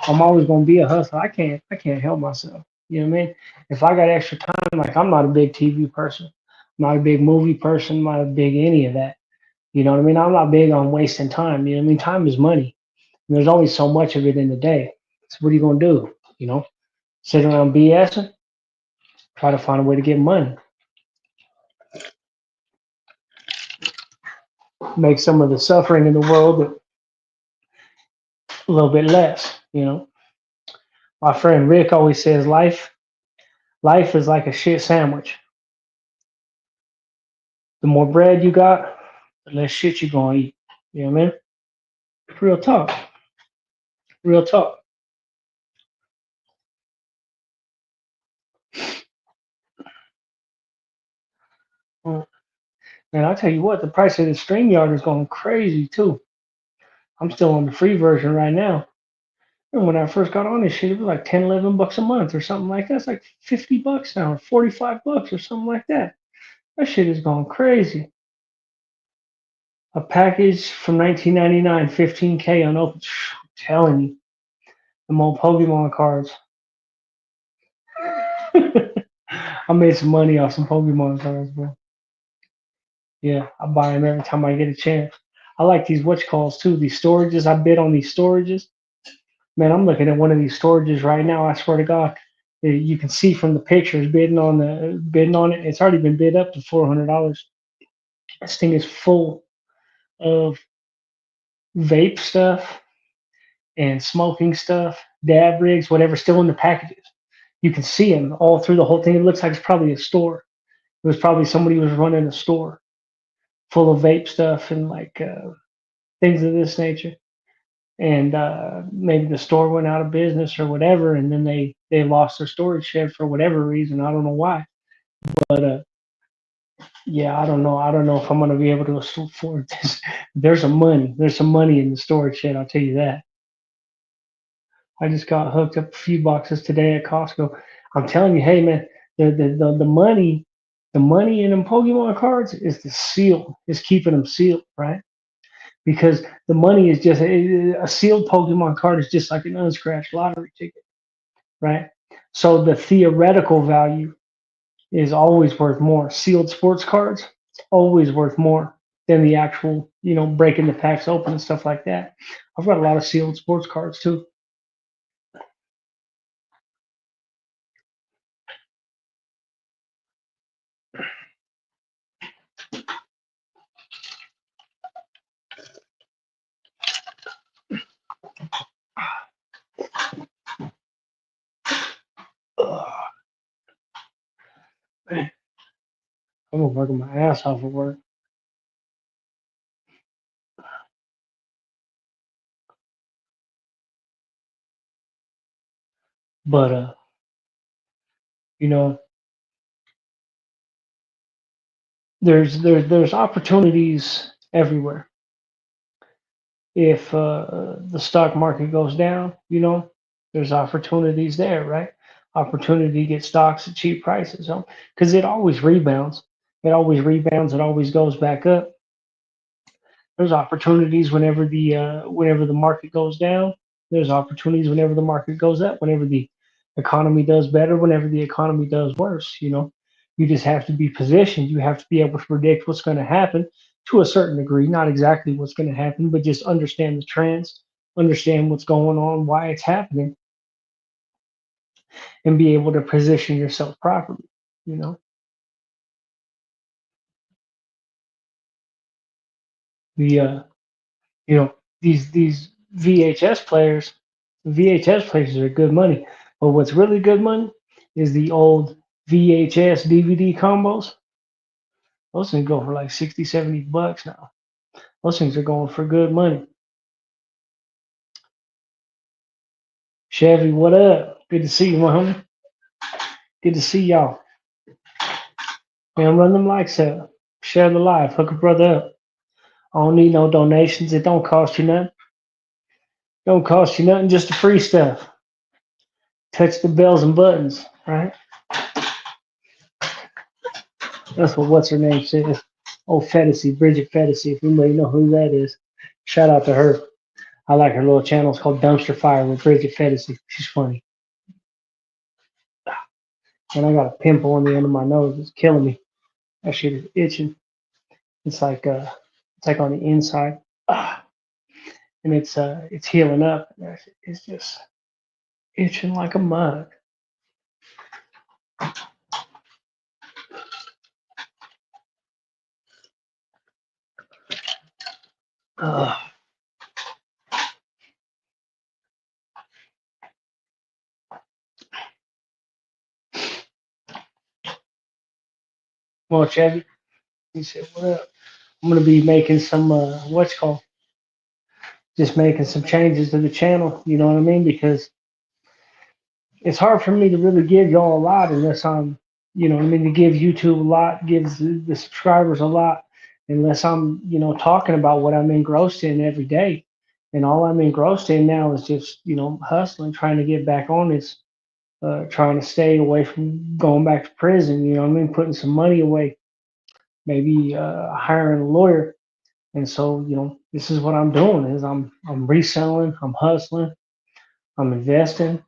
I'm always gonna be a hustler. I can't help myself. You know what I mean? If I got extra time, like I'm not a big TV person, I'm not a big movie person, I'm not a big any of that. You know what I mean? I'm not big on wasting time. You know what I mean? Time is money. And there's only so much of it in the day. So what are you gonna do? You know, sit around BSing, try to find a way to get money, make some of the suffering in the world a little bit less. You know, my friend Rick always says life is like a shit sandwich. The more bread you got, the less shit you gonna eat. You know what I mean? Real talk. Real talk. Mm. Man, I tell you what, the price of the StreamYard is going crazy too. I'm still on the free version right now. And when I first got on this shit, it was like 10, 11 bucks a month or something like that. It's like 50 bucks now, or 45 bucks or something like that. That shit is going crazy. A package from 1999, 15K unopened. I'm telling you, the more Pokemon cards. I made some money off some Pokemon cards, bro. Yeah, I buy them every time I get a chance. I like these whatch calls too. These storages. I bid on these storages. Man, I'm looking at one of these storages right now. I swear to God, you can see from the pictures bidding on it. It's already been bid up to $400. This thing is full of vape stuff and smoking stuff, dab rigs, whatever, still in the packages. You can see them all through the whole thing. It looks like it's probably a store. It was probably somebody who was running a store full of vape stuff and like things of this nature. And maybe the store went out of business or whatever, and then they lost their storage shed for whatever reason. I don't know why, but yeah, I don't know if I'm gonna be able to afford this. There's some money in the storage shed. I'll tell you that. I just got hooked up a few boxes today at Costco. I'm telling you, hey man, the money in them Pokemon cards is the seal, is keeping them sealed, right? Because the money is just a sealed Pokemon card is just like an unscratched lottery ticket, right? So the theoretical value is always worth more. Sealed sports cards always worth more than the actual, breaking the packs open and stuff like that. I've got a lot of sealed sports cards too. Ugh, man, I'm gonna work my ass off at work, but you know, there's opportunities everywhere. If the stock market goes down, there's opportunities there, right? Opportunity to get stocks at cheap prices, because it always rebounds. It always rebounds. It always goes back up. There's opportunities whenever the market goes down. There's opportunities whenever the market goes up. Whenever the economy does better. Whenever the economy does worse. You just have to be positioned. You have to be able to predict what's going to happen to a certain degree, not exactly what's going to happen, but just understand the trends, understand what's going on, why it's happening, and be able to position yourself properly. You know, the you know these VHS players are good money, but what's really good money is the old VHS DVD combos. Those things go for like 60, 70 bucks now. Those things are going for good money. Chevy, what up? Good to see you, my homie. Good to see y'all. Man, run them likes up. Share the live. Hook a brother up. I don't need no donations. It don't cost you nothing. Don't cost you nothing, just the free stuff. Touch the bells and buttons, right? That's what what's her name says. Oh, Fedesy, Bridget Fedesy. If anybody know who that is, shout out to her. I like her little channel. It's called Dumpster Fire with Bridget Fedesy. She's funny. And I got a pimple on the end of my nose. It's killing me. That shit is itching. It's like on the inside. Ah, and it's healing up. It's just itching like a mug. Uh, well, Chevy, he said, "What up? I'm gonna be making some what's called just making some changes to the channel. You know what I mean? Because it's hard for me to really give y'all a lot unless I'm, you know what I mean, to give YouTube a lot, gives the subscribers a lot, unless I'm, talking about what I'm engrossed in every day. And all I'm engrossed in now is just, hustling, trying to get back on this, trying to stay away from going back to prison, you know what I mean, putting some money away, maybe hiring a lawyer. And so, this is what I'm doing is I'm reselling, I'm hustling, I'm investing,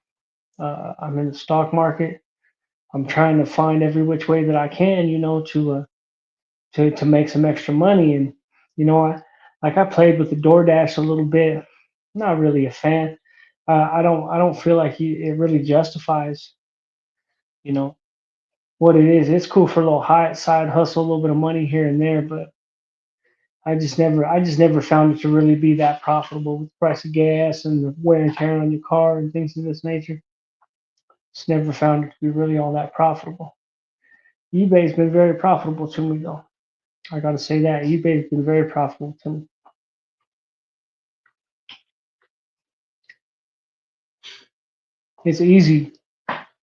I'm in the stock market. I'm trying to find every which way that I can, to make some extra money. And I played with the DoorDash a little bit. Not really a fan. I don't feel like it really justifies, you know, what it is. It's cool for a little high side hustle, a little bit of money here and there, but I just never found it to really be that profitable with the price of gas and the wear and tear on your car and things of this nature. Just never found it to be really all that profitable. eBay's been very profitable to me though. I gotta say that eBay's been very profitable to me. It's easy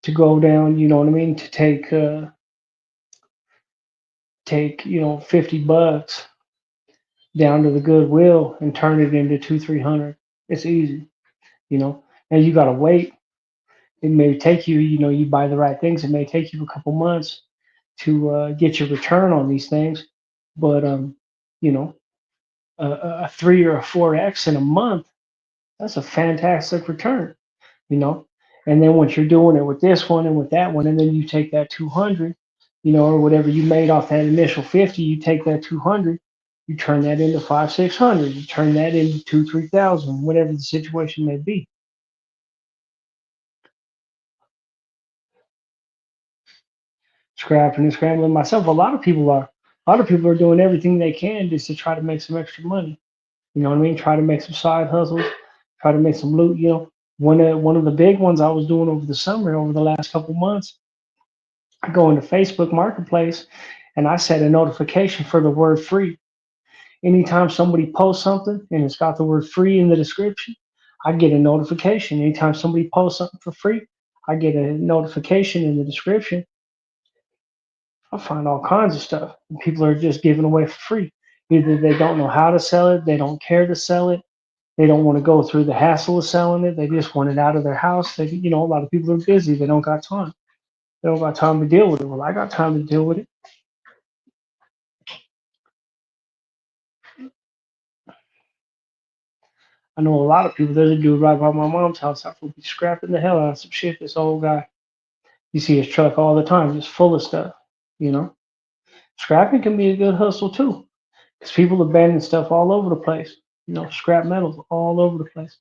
to go down, you know what I mean, to take 50 bucks down to the Goodwill and turn it into 200, 300. It's easy, you know. And you gotta wait. It may take you, you buy the right things. It may take you a couple months to get your return on these things, but you know, a 3 or 4x in a month, that's a fantastic return. you know. And then once you're doing it with this one and with that one, and then you take that 200, or whatever you made off that initial 50, you take that 200, you turn that into 5, 600, you turn that into 2, 3,000, whatever the situation may be. Scrapping and scrambling myself. A lot of people are doing everything they can just to try to make some extra money. You know what I mean? Try to make some side hustles, try to make some loot. One of the big ones I was doing over the summer, over the last couple months, I go into Facebook Marketplace and I set a notification for the word free. Anytime somebody posts something and it's got the word free in the description, I get a notification. Anytime somebody posts something for free, I get a notification in the description. I find all kinds of stuff. People are just giving away for free. Either they don't know how to sell it, they don't care to sell it, they don't want to go through the hassle of selling it. They just want it out of their house. A lot of people are busy. They don't got time. They don't got time to deal with it. Well, I got time to deal with it. I know a lot of people. There's a dude right by my mom's house. I will be scrapping the hell out of some shit. This old guy. You see his truck all the time, just full of stuff. You know, scrapping can be a good hustle too. because people abandon stuff all over the place. Scrap metals all over the place.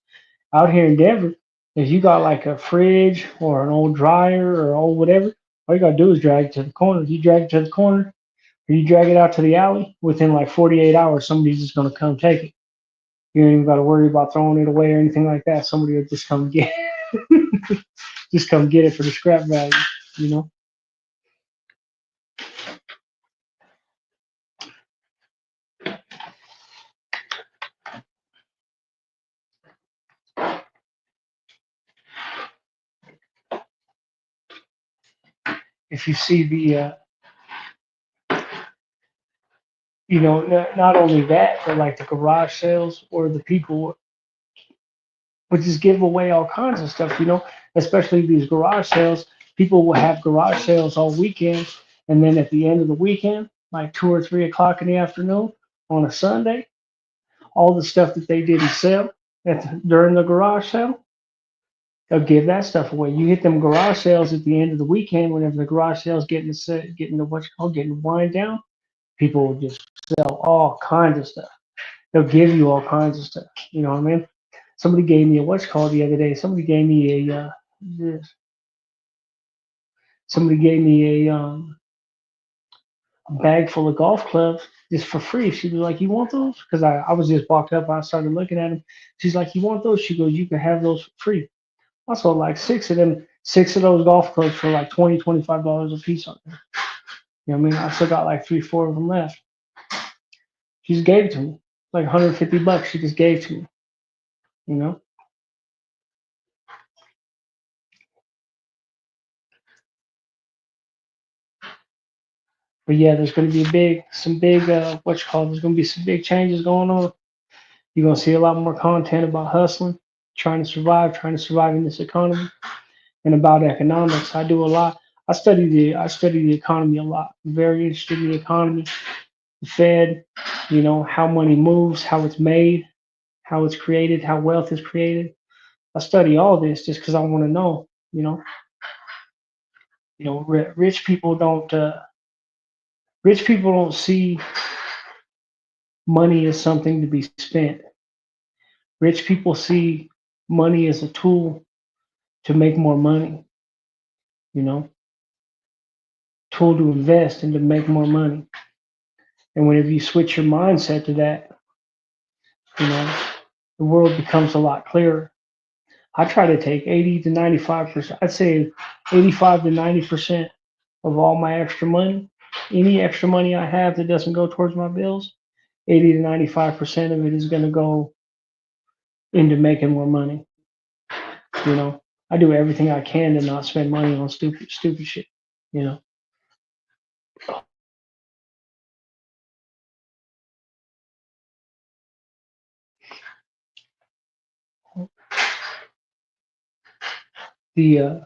Out here in Denver, if you got like a fridge or an old dryer or old whatever, all you gotta do is drag it to the corner. You drag it to the corner, or you drag it out to the alley. Within like 48 hours, somebody's just gonna come take it. You don't even got to worry about throwing it away or anything like that. Somebody will just come get, just come get it for the scrap value. You know. If you see not only that, but like the garage sales or the people would just give away all kinds of stuff. Especially these garage sales. People will have garage sales all weekend, and then at the end of the weekend, like 2 or 3 o'clock in the afternoon on a Sunday, all the stuff that they didn't sell during the garage sale, they'll give that stuff away. You hit them garage sales at the end of the weekend, whenever the garage sales getting the what's called getting wind down, people will just sell all kinds of stuff. They'll give you all kinds of stuff. You know what I mean? Somebody gave me a what's called the other day. Somebody gave me this. Somebody gave me a bag full of golf clubs just for free. She was like, "You want those?" Because I was just walked up. I started looking at them. She's like, "You want those?" She goes, "You can have those for free." I sold like six of those golf clubs for like $25 a piece on them. You know what I mean? I still got like three, four of them left. She just gave it to me. Like $150 she just gave to me, you know? But yeah, there's gonna be some big what you call it, there's gonna be some big changes going on. You're gonna see a lot more content about hustling, trying to survive in this economy, and about economics. I do a lot. I study the economy a lot. I'm very interested in the economy, the Fed, how money moves, how it's made, how it's created, how wealth is created. I study all this just because I want to know. Rich people don't. Rich people don't see money as something to be spent. Rich people see money as a tool to make more money. You know, tool to invest and to make more money. And whenever you switch your mindset to that, you know, the world becomes a lot clearer. I try to take 80 to 95%. I'd say 85 to 90% of all my extra money, any extra money I have that doesn't go towards my bills, 80 to 95% of it is going to go into making more money. I do everything I can to not spend money on stupid shit. You know, the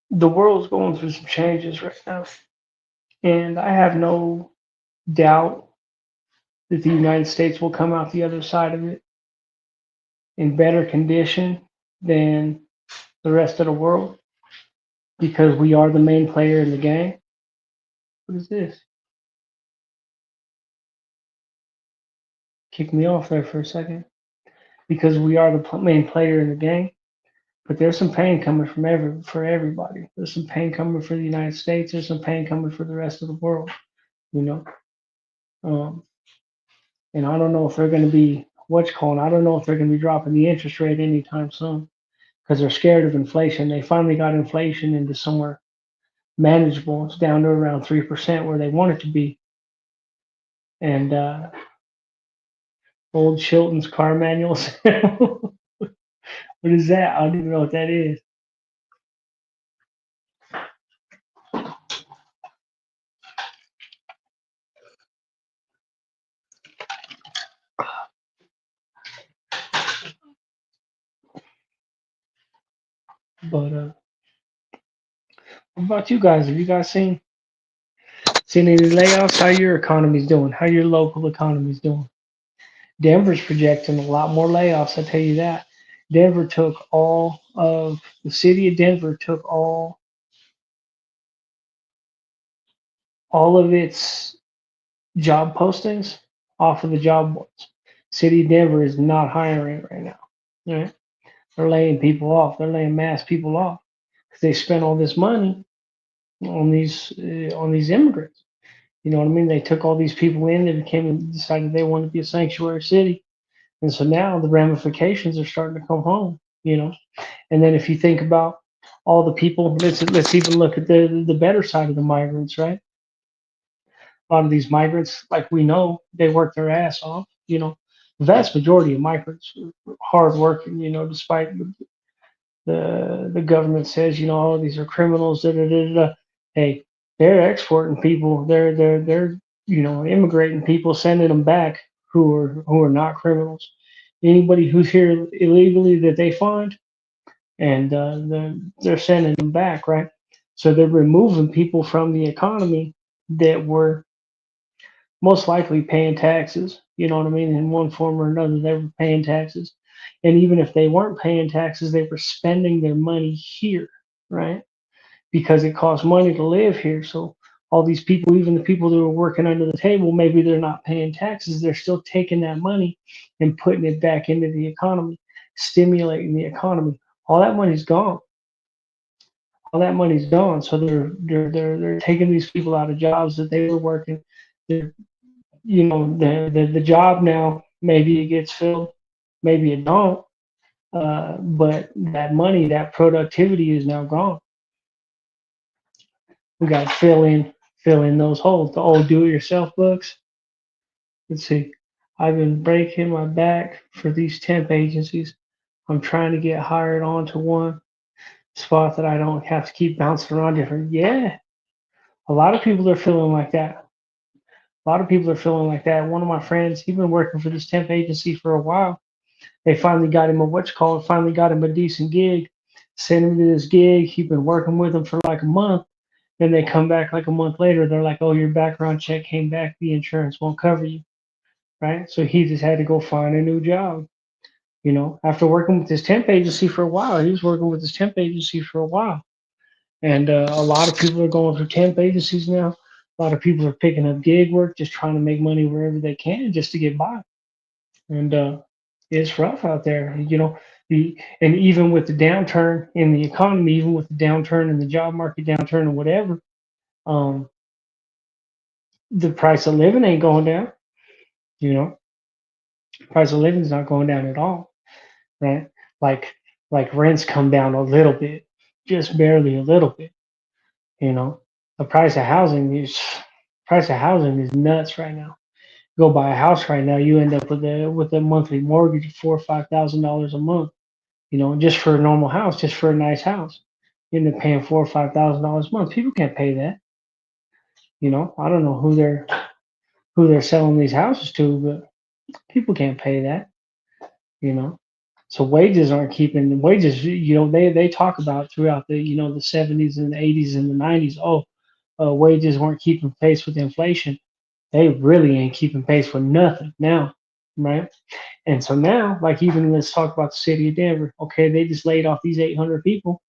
the world's going through some changes right now, and I have no doubt that the United States will come out the other side of it in better condition than the rest of the world because we are the main player in the game. What is this? Kick me off there for a second. Because we are the main player in the game. But there's some pain coming for everybody. There's some pain coming for the United States. There's some pain coming for the rest of the world. You know, um, and I don't know if they're going to be what's calling. I don't know if they're going to be dropping the interest rate anytime soon because they're scared of inflation. They finally got inflation into somewhere manageable. It's down to around 3% where they want it to be. And old Chilton's car manuals. What is that? I don't even know what that is. But what about you guys? Have you guys seen any layoffs? How your economy's doing? How your local economy's doing? Denver's projecting a lot more layoffs. I tell you that. Denver took all of the city of Denver took all of its job postings off of the job boards. City of Denver is not hiring right now. Right? They're laying people off. They're laying mass people off because they spent all this money on these immigrants. You know what I mean? They took all these people in. They became and decided they wanted to be a sanctuary city, and so now the ramifications are starting to come home. You know, and then if you think about all the people, let's even look at the better side of the migrants, right? A lot of these migrants, like we know, they work their ass off. You know, the vast majority of migrants are hard working. You know, despite the government says, you know, oh, these are criminals. Da, da, da, da. Hey, they're exporting people. They're you know immigrating people, sending them back who are not criminals. Anybody who's here illegally that they find, and they're sending them back, right? So they're removing people from the economy that were most likely paying taxes. You know what I mean? In one form or another, they were paying taxes. And even if they weren't paying taxes, they were spending their money here, right? Because it costs money to live here. So all these people, even the people that are working under the table, maybe they're not paying taxes. They're still taking that money and putting it back into the economy, stimulating the economy. All that money's gone. All that money's gone. So they're taking these people out of jobs that they were working. They're you know the job now maybe it gets filled, maybe it don't. But that money, that productivity is now gone. We got to fill in those holes. The old do-it-yourself books. Let's see. I've been breaking my back for these temp agencies. I'm trying to get hired onto one spot that I don't have to keep bouncing around different. Yeah, a lot of people are feeling like that. A lot of people are feeling like that. One of my friends, he's been working for this temp agency for a while. They finally got him a what's called, finally got him a decent gig. Sent him to this gig. He'd been working with them for like a month. Then they come back like a month later. They're like, "Oh, your background check came back. The insurance won't cover you." Right? So he just had to go find a new job. You know, after working with this temp agency for a while, he was working with this temp agency for a while, and a lot of people are going through temp agencies now. A lot of people are picking up gig work, just trying to make money wherever they can, just to get by. And it's rough out there. You know, and even with the downturn in the economy, even with the downturn in the job market, downturn or whatever, um, the price of living ain't going down. You know, price of living is not going down at all, right? Like rents come down a little bit, just barely a little bit. You know, the price of housing is nuts right now. Go buy a house right now, you end up with a monthly mortgage of $4 or $5,000 a month. You know, just for a normal house, just for a nice house, you end up paying $4 or $5,000 a month. People can't pay that. You know, I don't know who they're selling these houses to, but people can't pay that. You know, so wages aren't keeping wages. You know, they talk about throughout the the 70s and the 80s and the 90s. Oh, wages weren't keeping pace with inflation. They really ain't keeping pace with nothing now, right? And so now, like even let's talk about the city of Denver. Okay, they just laid off these 800 people.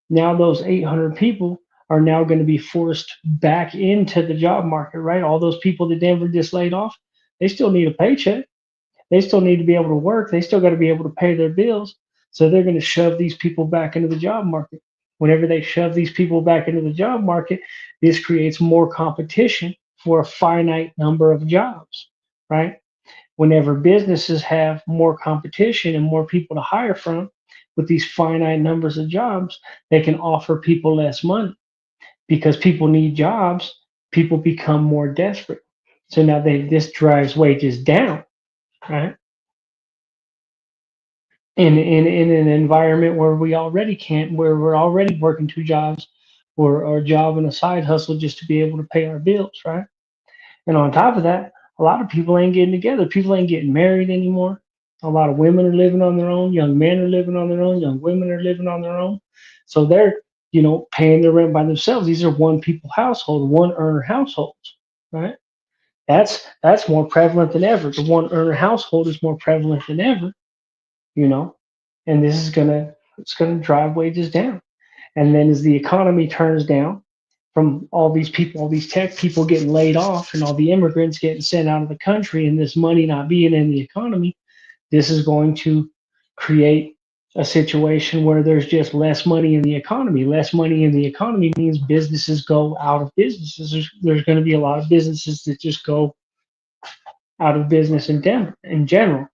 Now those 800 people are now going to be forced back into the job market, right? All those people that Denver just laid off, they still need a paycheck. They still need to be able to work. They still got to be able to pay their bills. So they're going to shove these people back into the job market. Whenever they shove these people back into the job market, this creates more competition for a finite number of jobs, right? Whenever businesses have more competition and more people to hire from with these finite numbers of jobs, they can offer people less money because people need jobs. People become more desperate. So now this drives wages down, right? In an environment where we already can't, where we're already working two jobs or a job and a side hustle just to be able to pay our bills, right? And on top of that, a lot of people ain't getting together. People ain't getting married anymore. A lot of women are living on their own. Young men are living on their own. Young women are living on their own. So they're, paying their rent by themselves. These are one people household, one earner households, right? That's more prevalent than ever. The one earner household is more prevalent than ever, you know. and it's gonna drive wages down. And then as the economy turns down from all these people, all these tech people getting laid off, and all the immigrants getting sent out of the country, and this money not being in the economy, this is going to create a situation where there's just less money in the economy. Less money in the economy means businesses go out of businesses. There's going to be a lot of businesses that just go out of business in general.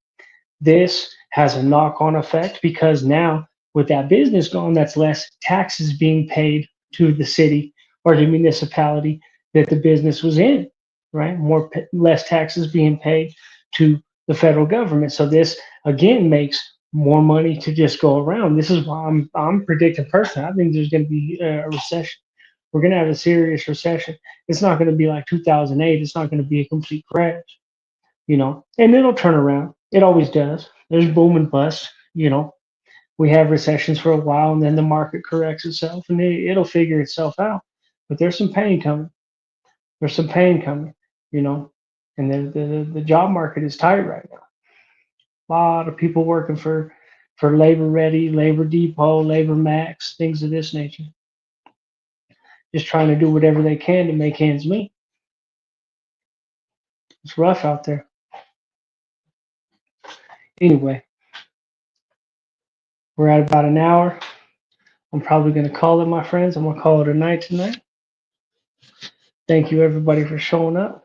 This has a knock on effect because now, with that business gone, that's less taxes being paid to the city or the municipality that the business was in, right? Less taxes being paid to the federal government. So this again makes more money to just go around. This is why I'm predicting personally. I think there's going to be a recession. We're going to have a serious recession. It's not going to be like 2008. It's not going to be a complete crash, and it'll turn around. It always does. There's boom and bust. We have recessions for a while, and then the market corrects itself, and it'll figure itself out. But there's some pain coming. There's some pain coming, you know, and the job market is tight right now. A lot of people working for Labor Ready, Labor Depot, Labor Max, things of this nature, just trying to do whatever they can to make ends meet. It's rough out there. Anyway, we're at about an hour. I'm probably going to call it, my friends. I'm going to call it a night tonight. Thank you, everybody, for showing up.